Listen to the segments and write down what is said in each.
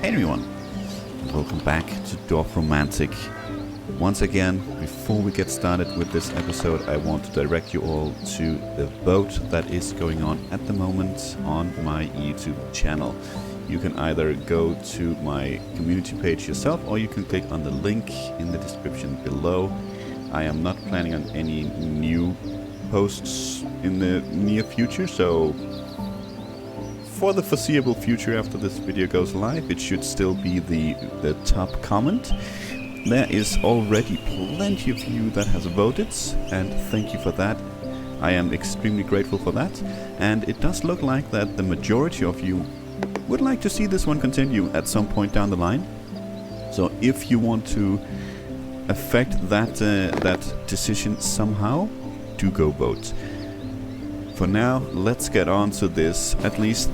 Hey everyone, and welcome back to Dorfromantik. Once again, before we get started with this episode, I want to direct you all to the vote that is going on at the moment on my YouTube channel. You can either go to my community page yourself, or you can click on the link in the description below. I am not planning on any new posts in the near future, so for the foreseeable future after this video goes live, it should still be the top comment. There is already plenty of you that has voted, and thank you for that. I am extremely grateful for that, and it does look like that the majority of you would like to see this one continue at some point down the line. So if you want to affect that decision somehow, do go vote. For now, let's get on to this. At least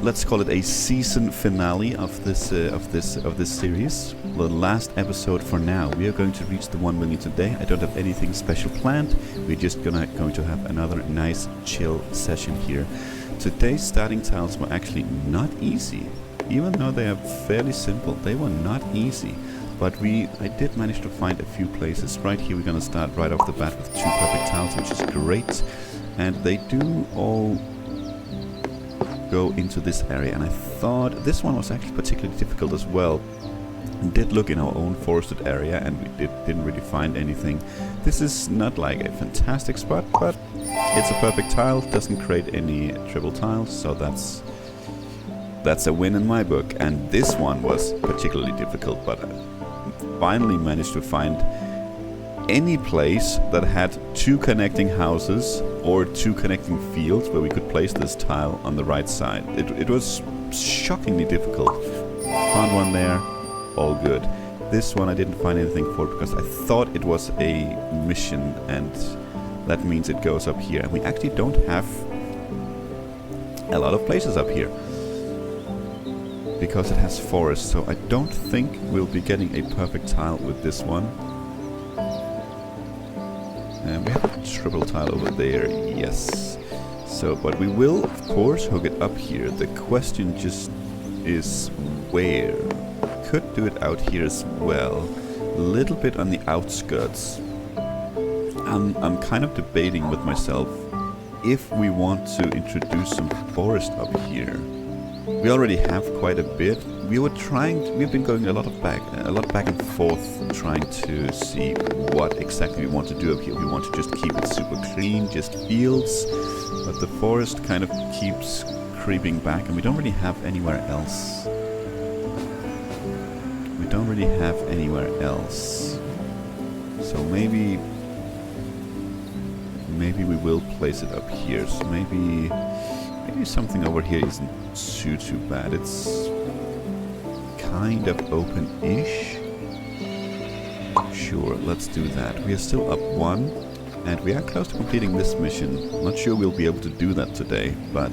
let's call it a season finale of this series. The last episode for now. We are going to reach the 1 million today. I don't have anything special planned. We're just going to have another nice chill session here. Today's starting tiles were actually not easy, even though they are fairly simple. They were not easy, but I did manage to find a few places. Right here, we're going to start right off the bat with 2 perfect tiles, which is great. And they do all go into this area, and I thought this one was actually particularly difficult as well. We did look in our own forested area, and we didn't really find anything. This is not like a fantastic spot, but it's a perfect tile. Doesn't create any triple tiles, so that's a win in my book. And this one was particularly difficult, but I finally managed to find any place that had 2 connecting houses or 2 connecting fields where we could place this tile on the right side. It was shockingly difficult. Found one there, all good. This one I didn't find anything for because I thought it was a mission, and that means it goes up here. And we actually don't have a lot of places up here because it has forest, so I don't think we'll be getting a perfect tile with this one. And we have a triple tile over there, yes. So, but we will, of course, hook it up here. The question just is where. Could do it out here as well. A little bit on the outskirts. I'm kind of debating with myself if we want to introduce some forest up here. We already have quite a bit. We've been going a lot back and forth, trying to see what exactly we want to do up here. We want to just keep it super clean, just fields, but the forest kind of keeps creeping back, and we don't really have anywhere else. So maybe we will place it up here. So maybe something over here isn't too bad. It's kind of open-ish. Sure, let's do that. We are still up 1, and we are close to completing this mission. I'm not sure we'll be able to do that today, but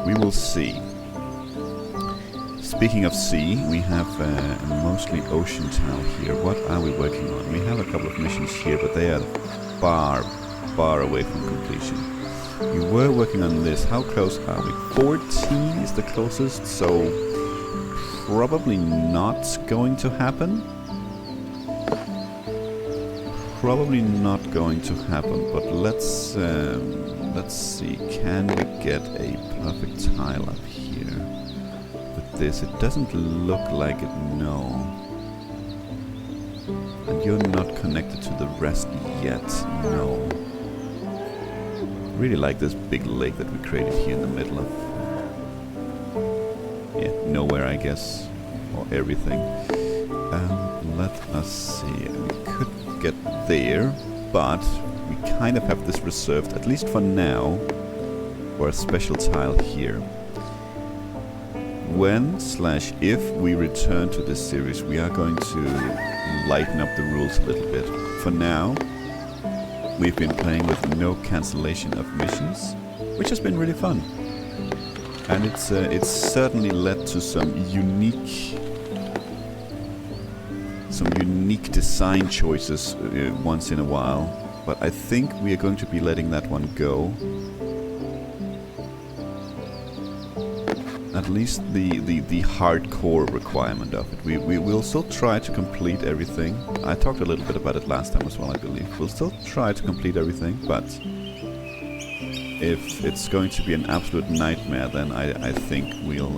we will see. Speaking of sea, we have a mostly ocean tile here. What are we working on? We have a couple of missions here, but they are far away from completion. We were working on this. How close are we? 14 is the closest, so probably not going to happen. Probably not going to happen, but let's see. Can we get a perfect tile up here with this? It doesn't look like it, no. And you're not connected to the rest yet, no. Really like this big lake that we created here in the middle of nowhere, I guess, or everything. Let us see. We could get there, but we kind of have this reserved, at least for now, for a special tile here. When/if we return to this series, we are going to lighten up the rules a little bit. For now, we've been playing with no cancellation of missions, which has been really fun. And it's certainly led to some unique design choices once in a while. But I think we are going to be letting that one go. Not at least the hardcore requirement of it. We will still try to complete everything. I talked a little bit about it last time as well, I believe. We'll still try to complete everything, but if it's going to be an absolute nightmare, then I think we'll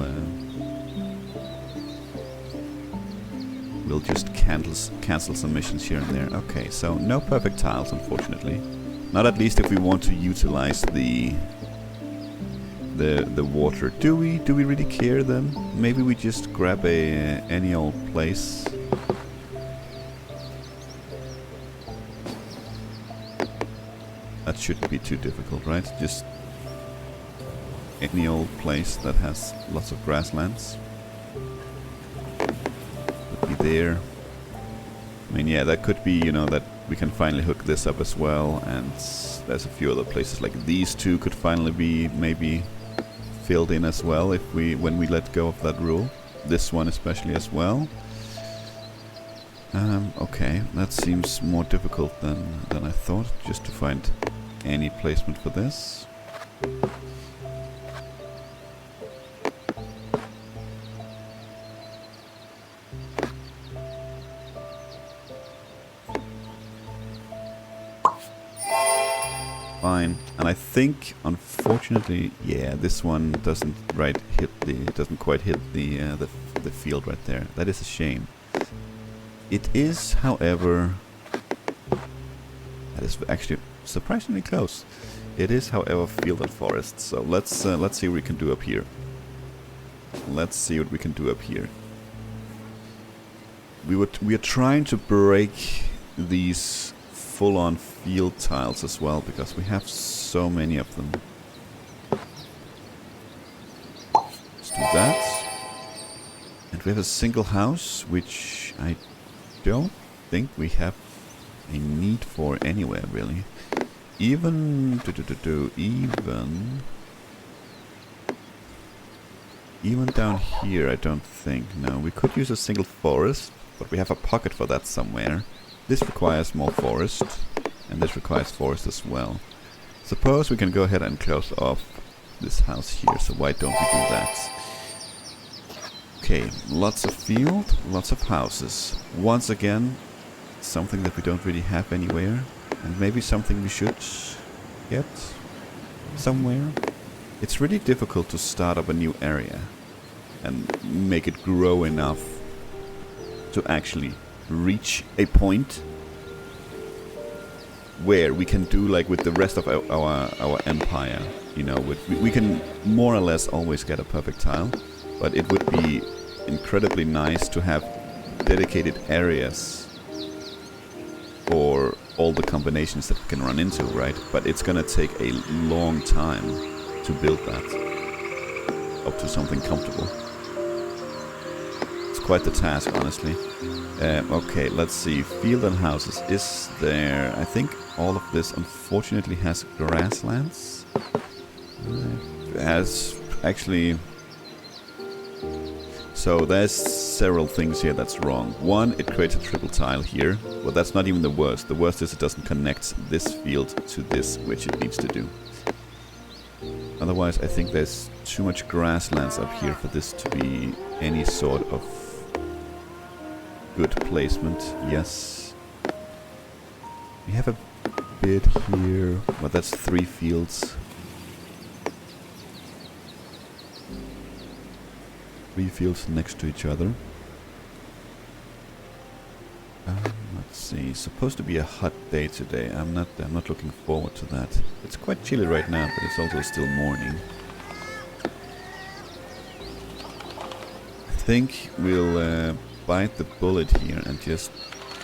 just cancel some missions here and there. Okay, so no perfect tiles, unfortunately. Not at least if we want to utilize the water. Do we really care then? Maybe we just grab any old place. That shouldn't be too difficult, right? Just any old place that has lots of grasslands. Could be there. I mean, yeah, that could be, you know, that we can finally hook this up as well, and there's a few other places like these two could finally be maybe filled in as well if when we let go of that rule. This one especially as well. Okay, that seems more difficult than I thought, just to find any placement for this. Fine, and I think, unfortunately, yeah, this one doesn't quite hit the field right there. That is a shame. It is, however, that is actually surprisingly close. It is, however, field and forest. So let's see what we can do up here. Let's see what we can do up here. We are trying to break these full-on field tiles as well, because we have so many of them. Let's do that. And we have a single house, which I don't think we have a need for anywhere, really. Even down here, I don't think. No, we could use a single forest, but we have a pocket for that somewhere. This requires more forest, and this requires forest as well. Suppose we can go ahead and close off this house here, so why don't we do that? Okay, lots of field, lots of houses. Once again, something that we don't really have anywhere, and maybe something we should get somewhere. It's really difficult to start up a new area and make it grow enough to actually reach a point where we can do like with the rest of our empire, you know, we can more or less always get a perfect tile, but it would be incredibly nice to have dedicated areas for all the combinations that we can run into, right? But it's gonna take a long time to build that up to something comfortable. It's quite the task, honestly. Okay, let's see. Field and houses. Is there... I think all of this unfortunately has grasslands. It has actually... So there's several things here that's wrong. One, it creates a triple tile here. Well, that's not even the worst. The worst is it doesn't connect this field to this, which it needs to do. Otherwise, I think there's too much grasslands up here for this to be any sort of good placement. Yes. We have a bit here. Well, that's 3 fields. 3 fields next to each other. Let's see. Supposed to be a hot day today. I'm not looking forward to that. It's quite chilly right now, but it's also still morning. I think we'll bite the bullet here and just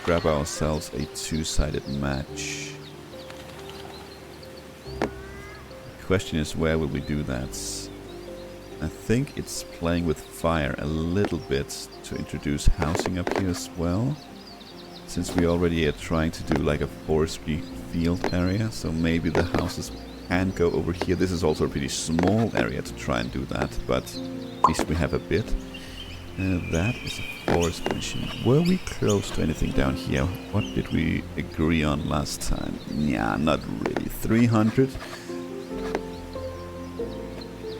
grab ourselves a 2-sided match. The question is, where will we do that? I think it's playing with fire a little bit to introduce housing up here as well. Since we already are trying to do like a forestry field area, so maybe the houses can go over here. This is also a pretty small area to try and do that, but at least we have a bit. That is a forest mission. Were we close to anything down here? What did we agree on last time? Yeah, not really. 300?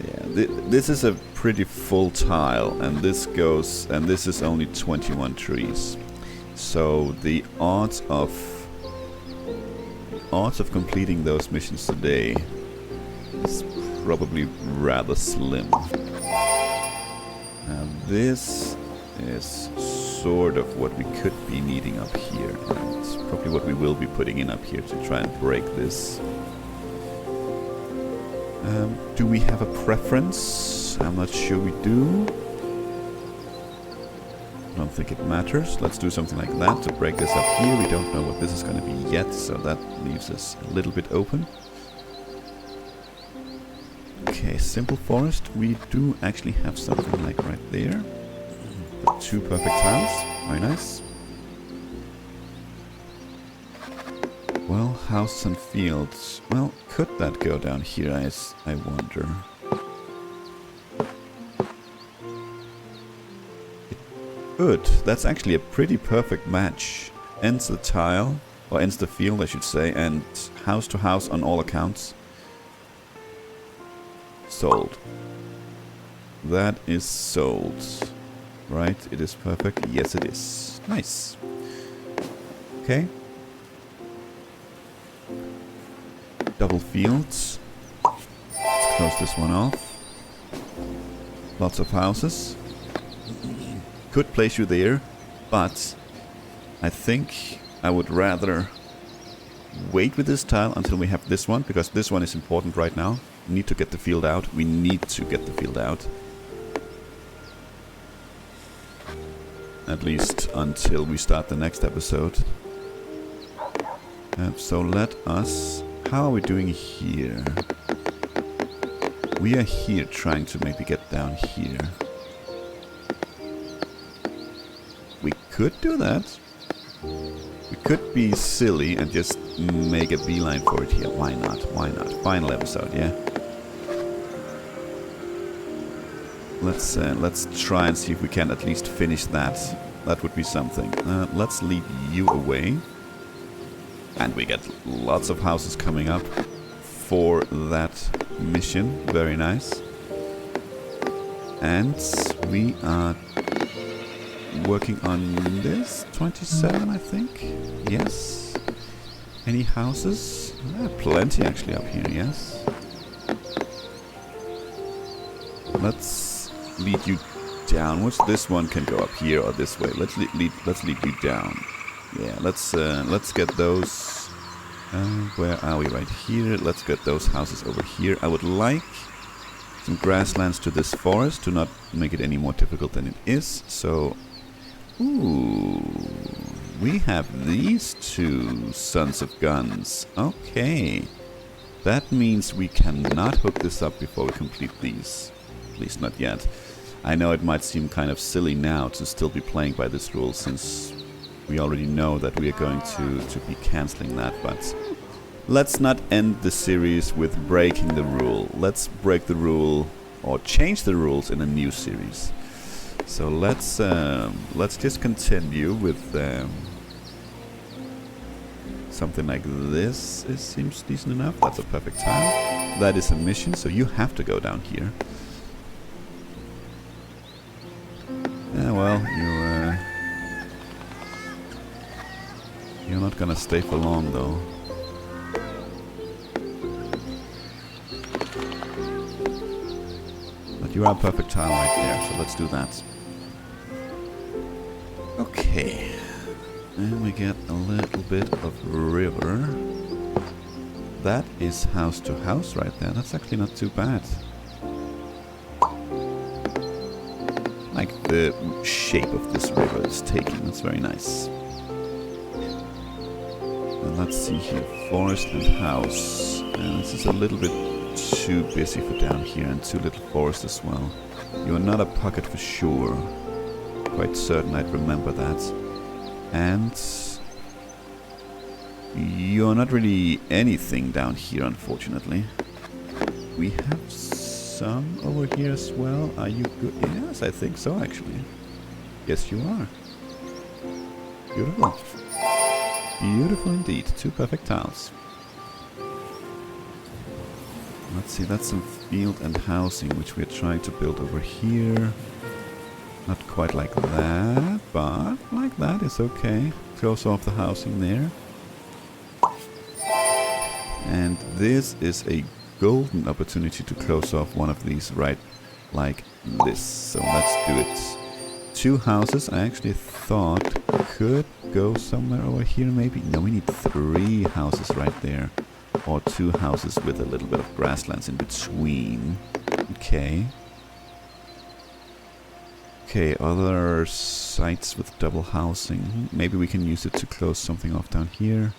Yeah, this is a pretty full tile, and this goes, and this is only 21 trees. So the odds of completing those missions today is probably rather slim. Now this is sort of what we could be needing up here, and it's probably what we will be putting in up here to try and break this. Do we have a preference? I'm not sure we do. I don't think it matters. Let's do something like that to break this up here. We don't know what this is going to be yet, so that leaves us a little bit open. Okay, simple forest. We do actually have something like right there. The 2 perfect tiles. Very nice. Well, houses and fields. Well, could that go down here, I wonder. It could. That's actually a pretty perfect match. Ends the tile, or ends the field, I should say, and house to house on all accounts. Sold. That is sold. Right, it is perfect. Yes, it is. Nice. Okay. Double fields. Let's close this one off. Lots of houses. Could place you there, but I think I would rather wait with this tile until we have this one, because this one is important right now. We need to get the field out. We need to get the field out. At least until we start the next episode. So let us... How are we doing here? We are here trying to maybe get down here. We could do that. We could be silly and just make a beeline for it here. Why not? Why not? Final episode, yeah? Let's try and see if we can at least finish that. That would be something. Let's lead you away. And we get lots of houses coming up for that mission. Very nice. And we are working on this. 27, I think. Yes. Any houses? Plenty actually up here, yes. Let's lead you downwards. This one can go up here or this way. Let's lead you down. Yeah, let's get those. Where are we? Right here. Let's get those houses over here. I would like some grasslands to this forest to not make it any more difficult than it is. So, ooh, we have these 2 sons of guns. Okay, that means we cannot hook this up before we complete these. At least not yet. I know it might seem kind of silly now to still be playing by this rule, since we already know that we are going to be cancelling that, but let's not end the series with breaking the rule. Let's break the rule or change the rules in a new series. So let's just continue with something like this. It seems decent enough. That's a perfect time. That is a mission, so you have to go down here. Yeah, well, you're not gonna stay for long, though. But you are a perfect tile right there, so let's do that. Okay. And we get a little bit of river. That is house to house right there. That's actually not too bad. Like the shape of this river is taking. That's very nice. And let's see here. Forest and house. And this is a little bit too busy for down here, and too little forest as well. You are not a pocket for sure. Quite certain I'd remember that. And you're not really anything down here, unfortunately. We have some over here as well. Are you good? Yes, I think so, actually. Yes, you are. Beautiful. Beautiful indeed. 2 perfect tiles. Let's see, that's some field and housing, which we're trying to build over here. Not quite like that, but like that is okay. Close off the housing there. And this is a golden opportunity to close off one of these right like this. So let's do it. 2 houses I actually thought could go somewhere over here maybe. No, we need 3 houses right there. Or 2 houses with a little bit of grasslands in between. Okay. Okay, other sites with double housing. Maybe we can use it to close something off down here.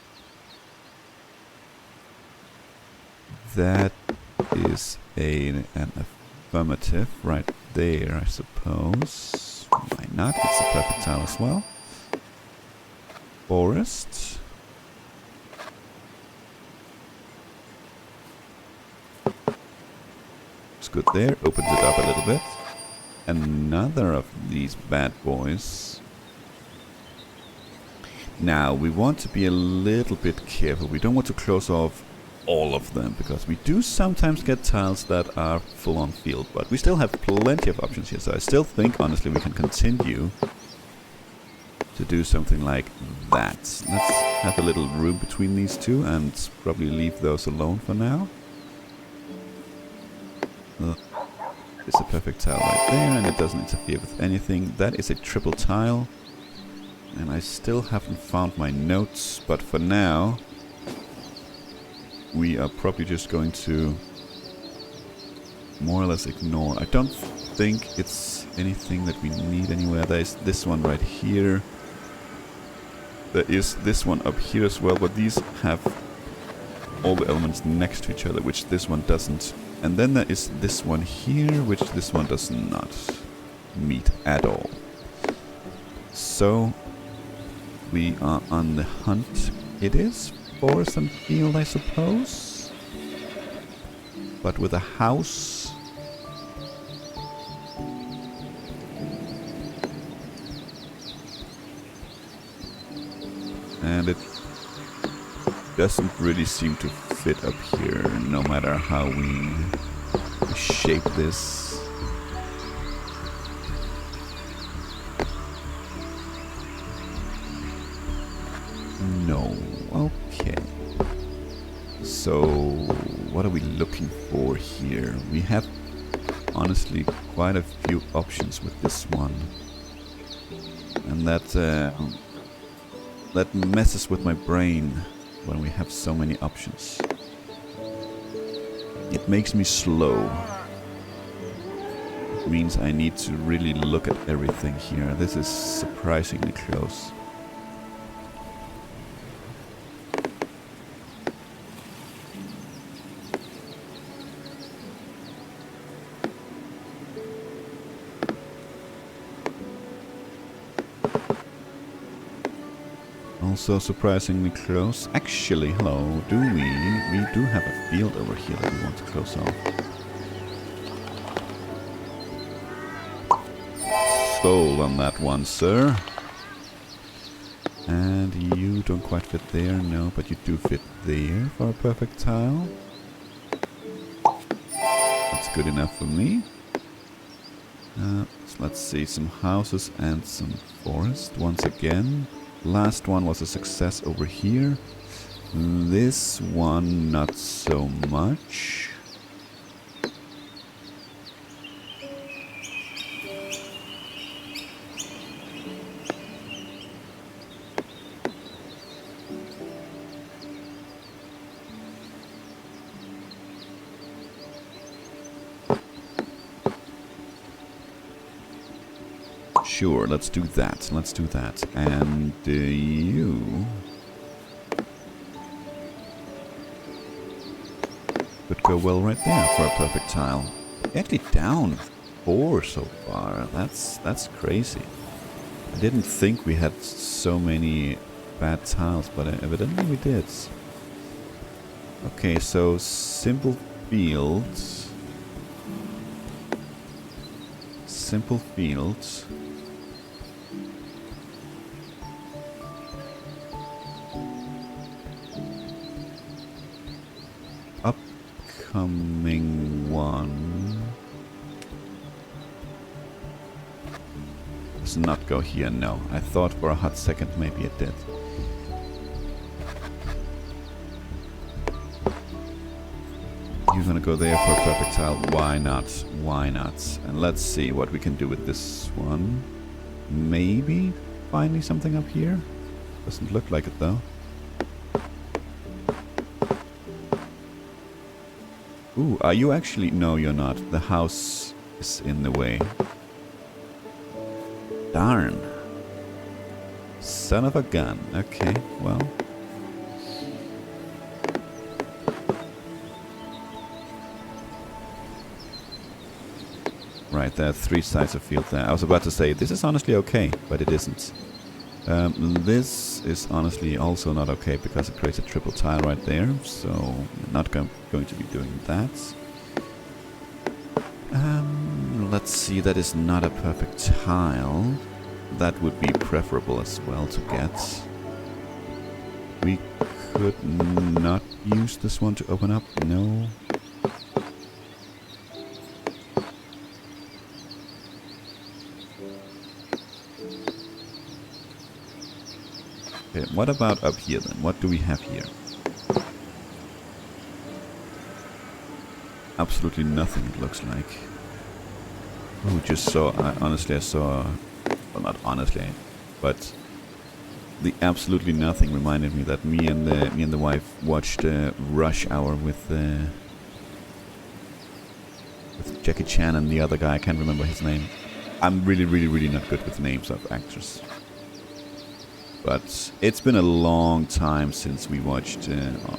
That is an affirmative right there, I suppose. Why not? It's a perfect tile as well. Forest. It's good there. Opens it up a little bit. Another of these bad boys. Now, we want to be a little bit careful. We don't want to close off all of them, because we do sometimes get tiles that are full on field, but we still have plenty of options here. So I still think, honestly, we can continue to do something like that. Let's have a little room between these two and probably leave those alone for now. It's a perfect tile right there, and it doesn't interfere with anything. That is a triple tile, and I still haven't found my notes, but for now we are probably just going to more or less ignore. I don't think it's anything that we need anywhere. There is this one right here. There is this one up here as well, but these have all the elements next to each other, which this one doesn't. And then there is this one here, which this one does not meet at all. So we are on the hunt. It is for some field, I suppose, but with a house. And it doesn't really seem to fit up here, no matter how we shape this. No. Okay. So, what are we looking for here? We have, honestly, quite a few options with this one. And that messes with my brain when we have so many options. It makes me slow. It means I need to really look at everything here. This is surprisingly close. Also surprisingly close. Actually, hello, do we? We do have a field over here that we want to close off. Sold on that one, sir. And you don't quite fit there, no, but you do fit there for a perfect tile. That's good enough for me. So let's see, some houses and some forest once again. Last one was a success over here. This one not so much. Sure, let's do that. Let's do that. And you could go well right there for a perfect tile. Actually down 4 so far. That's crazy. I didn't think we had so many bad tiles, but evidently we did. Okay, so simple fields. Simple fields. incoming one. Does not go here, no. I thought for a hot second maybe it did. You're gonna go there for a perfect tile. Why not? Why not? And let's see what we can do with this one. Maybe finally something up here? Doesn't look like it though. Ooh, are you actually... No, you're not. The house is in the way. Darn. Son of a gun. Okay, well. Right, there are 3 sides of field there. I was about to say, this is honestly okay, but it isn't. This is honestly also not okay because it creates a triple tile right there, so I'm not going to be doing that. Let's see, that is not a perfect tile. That would be preferable as well to get. We could not use this one to open up, no. Okay, what about up here then? What do we have here? Absolutely nothing, it looks like. Oh, just saw... honestly, I saw... Well, not honestly, but the absolutely nothing reminded me that me and the wife watched Rush Hour with Jackie Chan and the other guy. I can't remember his name. I'm really not good with names of actors. But it's been a long time since we watched.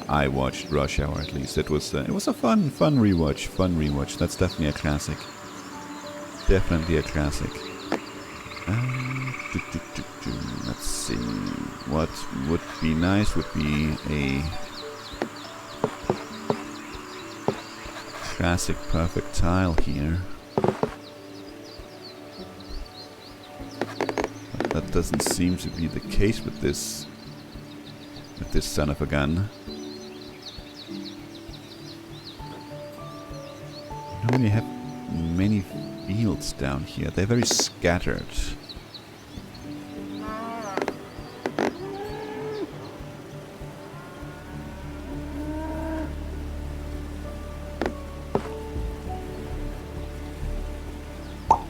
I watched Rush Hour, at least. It was a fun rewatch. That's definitely a classic. Definitely a classic. Let's see. What would be nice would be a classic perfect tile here. But that doesn't seem to be the case with this son of a gun. I don't really have many fields down here. They're very scattered.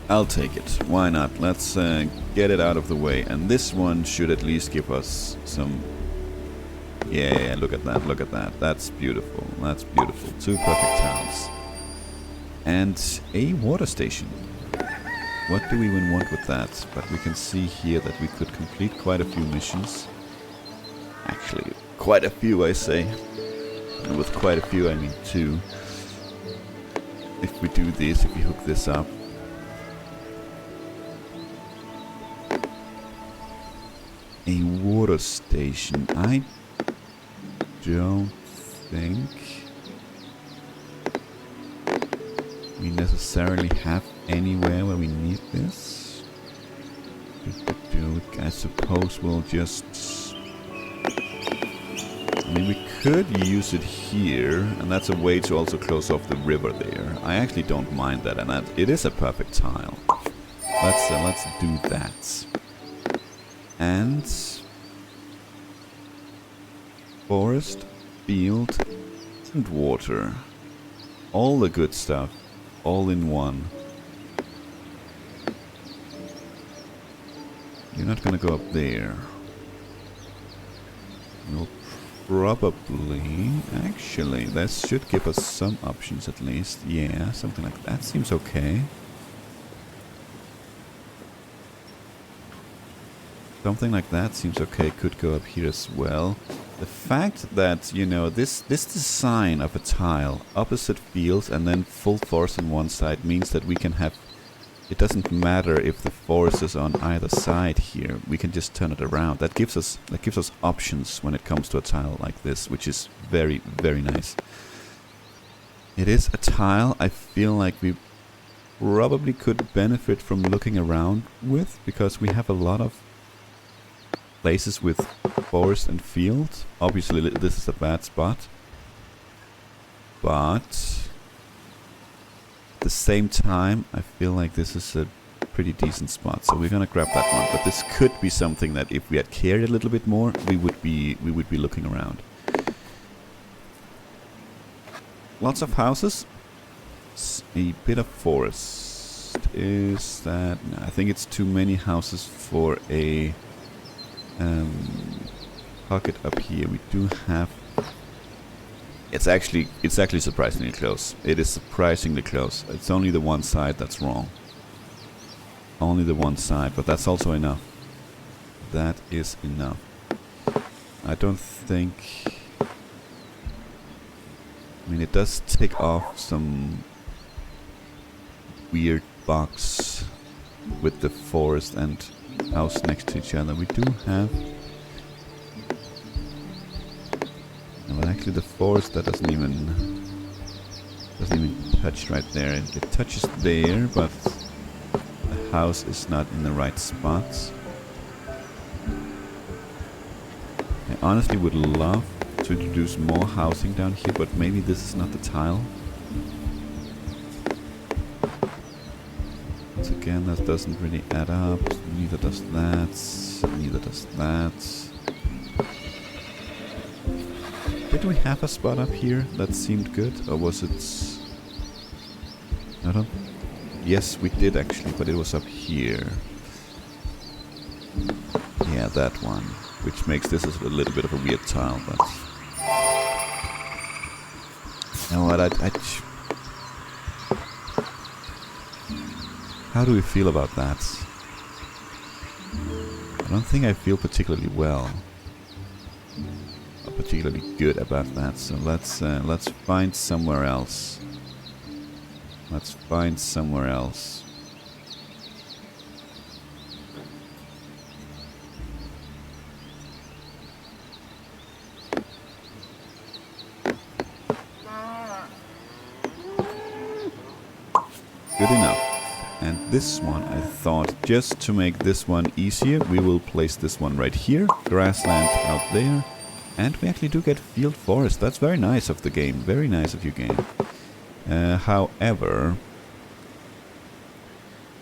I'll take it. Why not? Let's get it out of the way. And this one should at least give us some... Yeah, look at that, look at that. That's beautiful. That's beautiful. 2 perfect tiles. And a water station. What do we even want with that? But we can see here that we could complete quite a few missions. Actually, quite a few, I say. And with quite a few, I mean 2. If we do this, if we hook this up. A water station. I don't think we necessarily have anywhere where we need this. I suppose we'll just... I mean, we could use it here, and that's a way to also close off the river there. I actually don't mind that, and it is a perfect tile. Let's do that. And forest, field, and water. All the good stuff, all in one. You're not gonna go up there. You'll probably... Actually, this should give us some options at least. Yeah, something like that seems okay. Something like that seems okay. Could go up here as well. The fact that, you know, this design of a tile, opposite fields and then full forest on one side means that we can have... It doesn't matter if the forest is on either side here. We can just turn it around. That gives us options when it comes to a tile like this, which is very, very nice. It is a tile I feel like we probably could benefit from looking around with, because we have a lot of places with forest and field. Obviously this is a bad spot. But at the same time, I feel like this is a pretty decent spot, so we're gonna grab that one. But this could be something that if we had cared a little bit more, we would be looking around. Lots of houses, a bit of forest. Is that? No, I think it's too many houses for a pocket up here. We do have. It's actually surprisingly close. It is surprisingly close. It's only the one side that's wrong. Only the one side, but that's also enough. That is enough. I don't think... I mean, it does tick off some weird box with the forest and house next to each other. We do have... No, but actually the forest, that doesn't even touch right there. It touches there, but the house is not in the right spots. I honestly would love to introduce more housing down here, but maybe this is not the tile. Once again, that doesn't really add up. Neither does that. Neither does that. Did we have a spot up here that seemed good, or was it... I don't... Yes, we did actually, but it was up here. Yeah, that one. Which makes this a little bit of a weird tile, but... You know what, how do we feel about that? I don't think I feel particularly well. Or particularly good about that, so let's find somewhere else. Let's find somewhere else. Good enough. And this one, I thought, just to make this one easier, we will place this one right here. Grassland out there. And we actually do get field forest. That's very nice of the game. Very nice of you, game. However,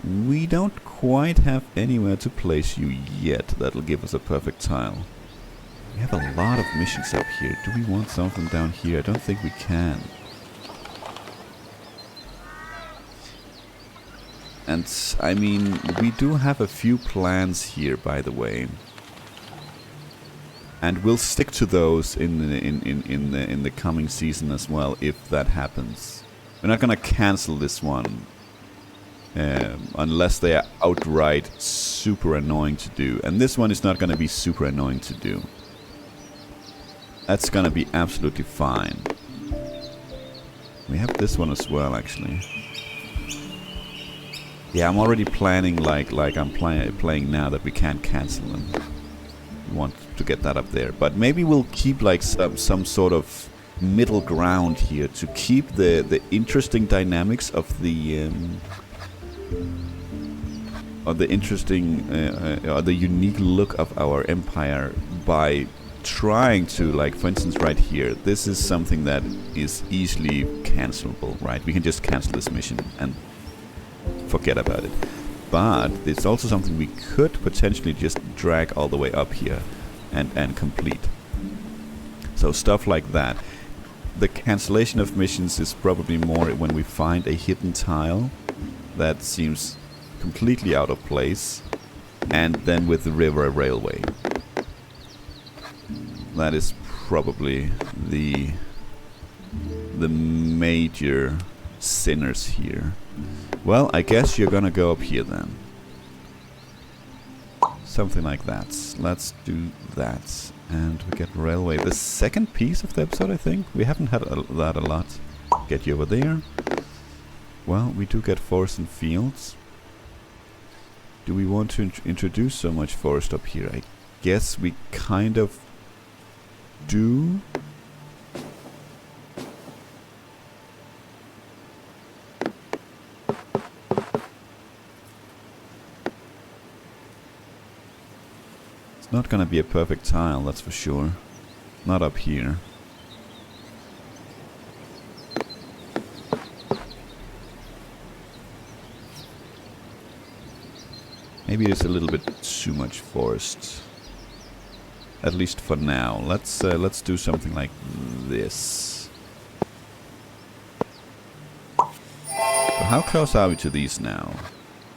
we don't quite have anywhere to place you yet that'll give us a perfect tile. We have a lot of missions up here. Do we want something down here? I don't think we can. And I mean, we do have a few plans here, by the way, and we'll stick to those in the coming season as well, if that happens. We're not gonna cancel this one unless they are outright super annoying to do, and this one is not gonna be super annoying to do. That's gonna be absolutely fine. We have this one as well, actually. Yeah, I'm already planning like I'm playing now that we can't cancel them. We want to get that up there, but maybe we'll keep like some sort of middle ground here to keep the interesting dynamics of the unique look of our empire by trying to, like, for instance, right here, this is something that is easily cancelable, right? We can just cancel this mission and forget about it. But it's also something we could potentially just drag all the way up here and complete. So stuff like that. The cancellation of missions is probably more when we find a hidden tile that seems completely out of place, and then with the river railway. That is probably the major sinners here. Well, I guess you're gonna go up here then. Something like that. Let's do that. And we get railway. The second piece of the episode, I think. We haven't had that a lot. Get you over there. Well, we do get forest and fields. Do we want to introduce so much forest up here? I guess we kind of do. It's not gonna be a perfect tile, that's for sure. Not up here. Maybe it's a little bit too much forest. At least for now. Let's do something like this. So how close are we to these now?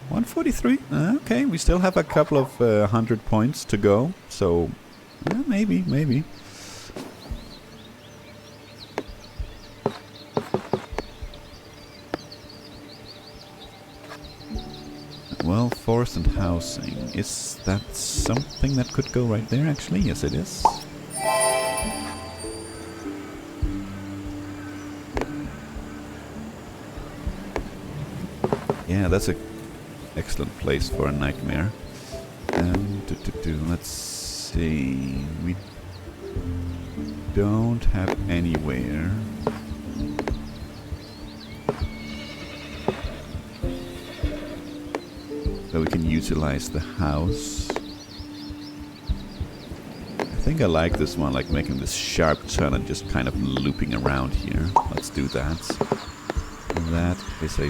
143? Okay, we still have a couple of 100 points to go. So, maybe. Well, forest and housing. Is that something that could go right there, actually? Yes, it is. Yeah, that's an excellent place for a nightmare. Let's see. We don't have anywhere. So we can utilize the house. I think I like this one, like making this sharp turn and just kind of looping around here. Let's do that. That is a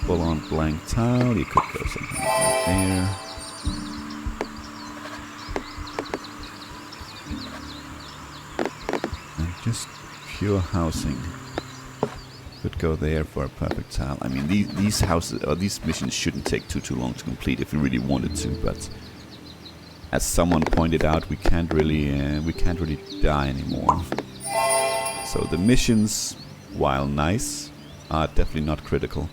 full-on blank tile. You could go something like that there. And just pure housing. Could go there for a perfect tile. I mean, these houses or these missions shouldn't take too long to complete if we really wanted to. But as someone pointed out, we can't really die anymore. So the missions, while nice, are definitely not critical.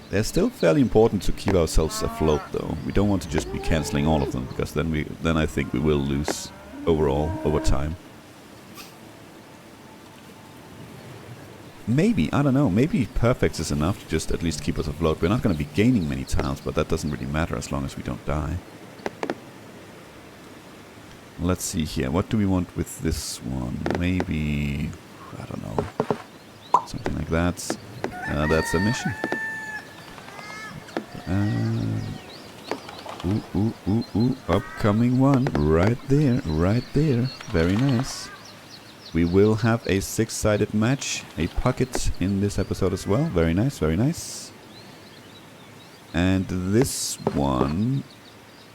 They're still fairly important to keep ourselves afloat, though. We don't want to just be canceling all of them, because then I think we will lose overall over time. Maybe, I don't know, maybe perfect is enough to just at least keep us afloat. We're not going to be gaining many tiles, but that doesn't really matter as long as we don't die. Let's see here, what do we want with this one? Maybe, I don't know, something like that. That's a mission. Upcoming one, right there, very nice. We will have a 6-sided match, a pocket in this episode as well. Very nice, very nice. And this one,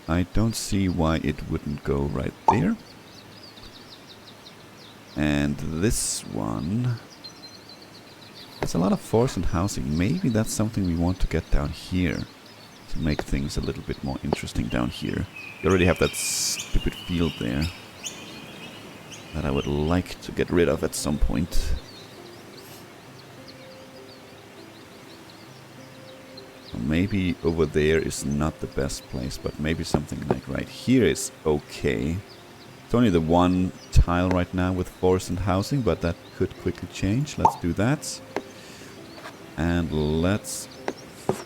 I don't see why it wouldn't go right there. And this one, there's a lot of forest and housing. Maybe that's something we want to get down here to make things a little bit more interesting down here. You already have that stupid field there that I would like to get rid of at some point. Maybe over there is not the best place, but maybe something like right here is okay. It's only the one tile right now with forest and housing, but that could quickly change. Let's do that. And let's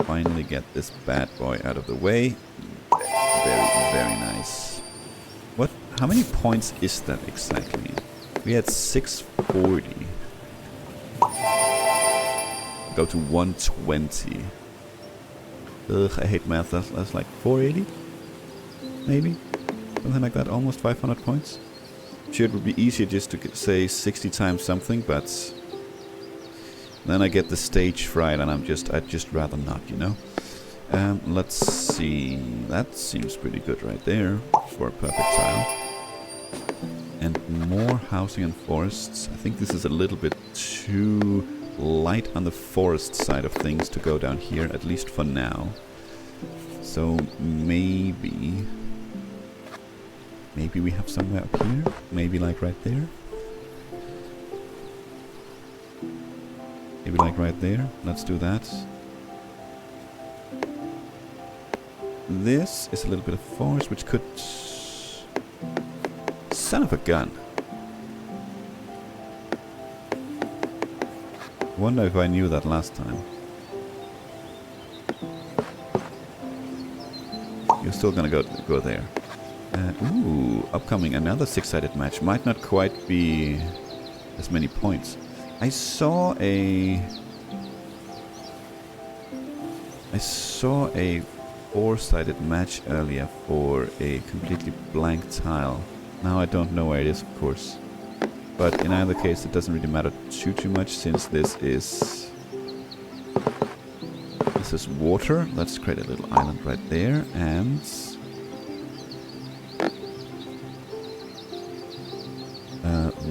finally get this bad boy out of the way. Very nice. What? How many points is that exactly? We had 640. Go to 120. Ugh, I hate math. That's like 480? Maybe? Something like that. Almost 500 points. Sure, it would be easier just to say 60 times something, but then I get the stage fright and I'd just rather not, you know? Let's see. That seems pretty good right there for a perfect tile. And more housing and forests. I think this is a little bit too light on the forest side of things to go down here, at least for now. So maybe we have somewhere up here. Maybe like right there. Maybe like right there. Let's do that. This is a little bit of forest, which could... Son of a gun. Wonder if I knew that last time. You're still gonna go there. Ooh, upcoming another 6-sided match. Might not quite be as many points. I saw a 4-sided match earlier for a completely blank tile. Now I don't know where it is, of course. But in either case, it doesn't really matter too much, since this is this is water. Let's create a little island right there. And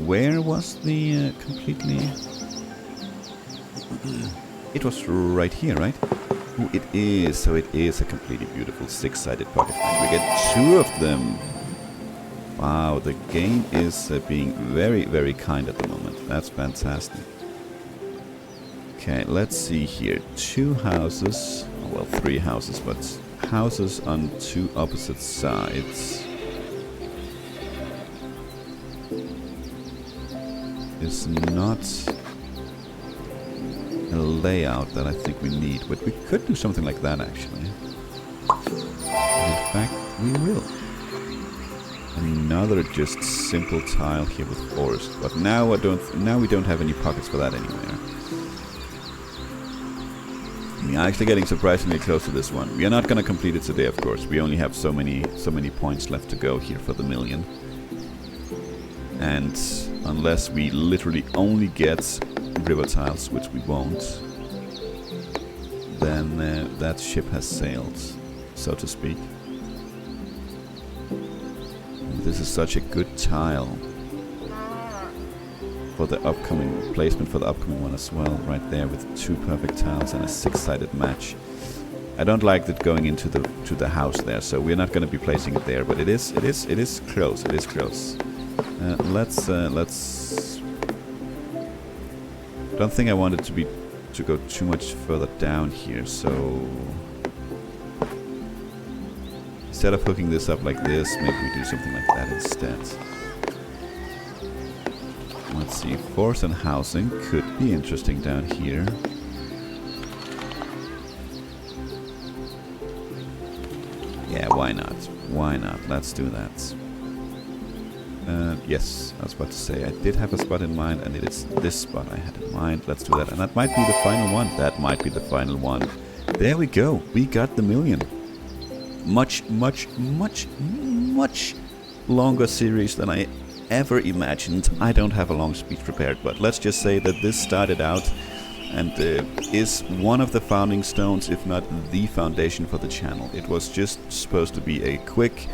where was the completely... It was right here, right? Oh, it is. So it is a completely beautiful six-sided pocket. And we get 2 of them. Wow, the game is being very, very kind at the moment. That's fantastic. Okay, let's see here. 2 houses. Well, 3 houses, but houses on 2 opposite sides. Is not a layout that I think we need, but we could do something like that actually. And in fact, we will. Another just simple tile here with forest, but now we don't have any pockets for that anywhere. We are actually getting surprisingly close to this one. We are not going to complete it today, of course. We only have so many points left to go here for the million. And unless we literally only get river tiles, which we won't, then that ship has sailed, so to speak. And this is such a good tile for the upcoming placement for the upcoming one as well, right there with 2 perfect tiles and a 6-sided match. I don't like that going into the house there, so we're not going to be placing it there, but it is close. It is close. Let's. Don't think I want it to go too much further down here, so instead of hooking this up like this, maybe we do something like that instead. Let's see, forest and housing could be interesting down here. Yeah, why not? Why not? Let's do that. Yes, I was about to say, I did have a spot in mind, and it is this spot I had in mind. Let's do that, and that might be the final one. That might be the final one. There we go. We got the million. Much, much, much, much longer series than I ever imagined. I don't have a long speech prepared, but let's just say that this started out and is one of the founding stones, if not the foundation for the channel. It was just supposed to be a quick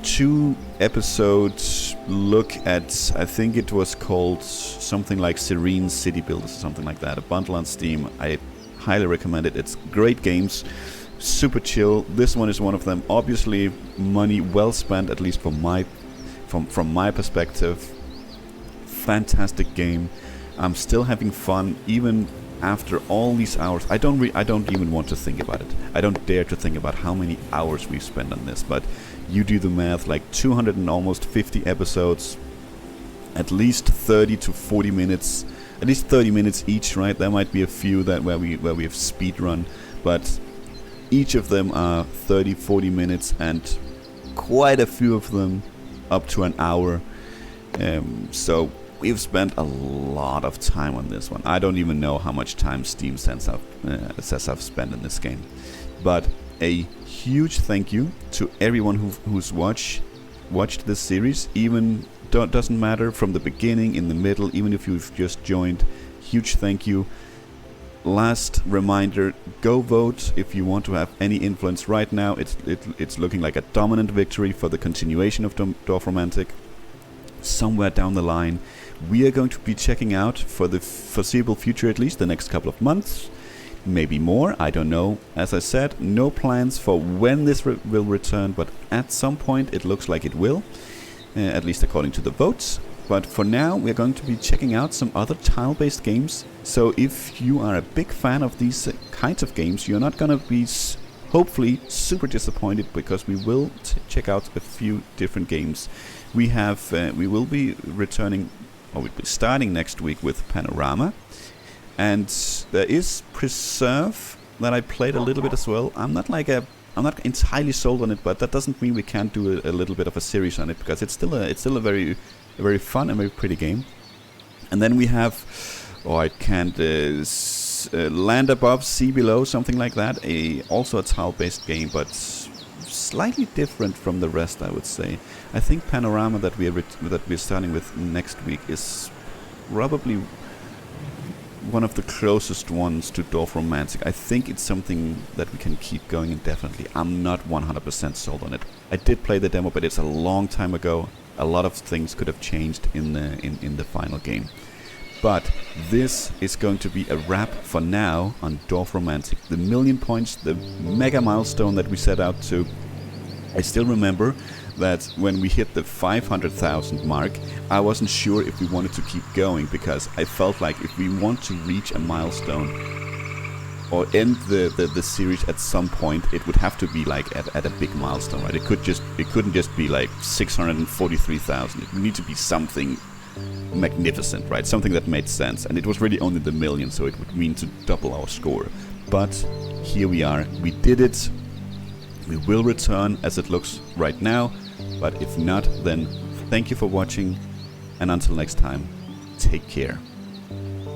2-episode look at, I think it was called something like Serene City Builders or something like that, a bundle on Steam. I highly recommend it. It's great games, super chill. This one is one of them. Obviously money well spent, at least from my perspective. Fantastic game. I'm still having fun even after all these hours. I don't even want to think about it. I don't dare to think about how many hours we've spent on this, but you do the math, like 200 and almost 50 episodes, at least 30 to 40 minutes, at least 30 minutes each, right? There might be a few that where we have speed run, but each of them are 30, 40 minutes, and quite a few of them up to an hour. So we've spent a lot of time on this one. I don't even know how much time Steam says I've spent in this game, but a huge thank you to everyone who's watched this series. Even doesn't matter from the beginning, in the middle, even if you've just joined. Huge thank you. Last reminder: go vote if you want to have any influence. Right now, it's looking like a dominant victory for the continuation of Dorfromantik. Somewhere down the line, we are going to be checking out, for the foreseeable future at least, the next couple of months. Maybe more, I don't know. As I said, no plans for when this will return, but at some point it looks like it will, at least according to the votes. But for now, we're going to be checking out some other tile-based games. So if you are a big fan of these kinds of games, you're not going to be hopefully super disappointed, because we will check out a few different games. We will be returning, or we'll be starting next week with Panorama. And there is Preserve that I played a little bit as well. I'm not entirely sold on it, but that doesn't mean we can't do a little bit of a series on it, because it's still a very fun and very pretty game. And then we have, Land Above, Sea Below, something like that. Also a tile-based game, but slightly different from the rest, I would say. I think Panorama that we're starting with next week is probably one of the closest ones to Dorfromantik. I think it's something that we can keep going indefinitely. I'm not 100% sold on it. I did play the demo, but it's a long time ago. A lot of things could have changed in the final game. But this is going to be a wrap for now on Dorfromantik. The 1,000,000 points, the mega milestone that we set out to. I still remember that when we hit the 500,000 mark, I wasn't sure if we wanted to keep going, because I felt like if we want to reach a milestone or end the series at some point, it would have to be like at a big milestone, right? It couldn't just be like 643,000. It would need to be something magnificent, right? Something that made sense. And it was really only the 1,000,000, so it would mean to double our score. But here we are. We did it. We will return as it looks right now. But if not, then thank you for watching. And until next time, take care.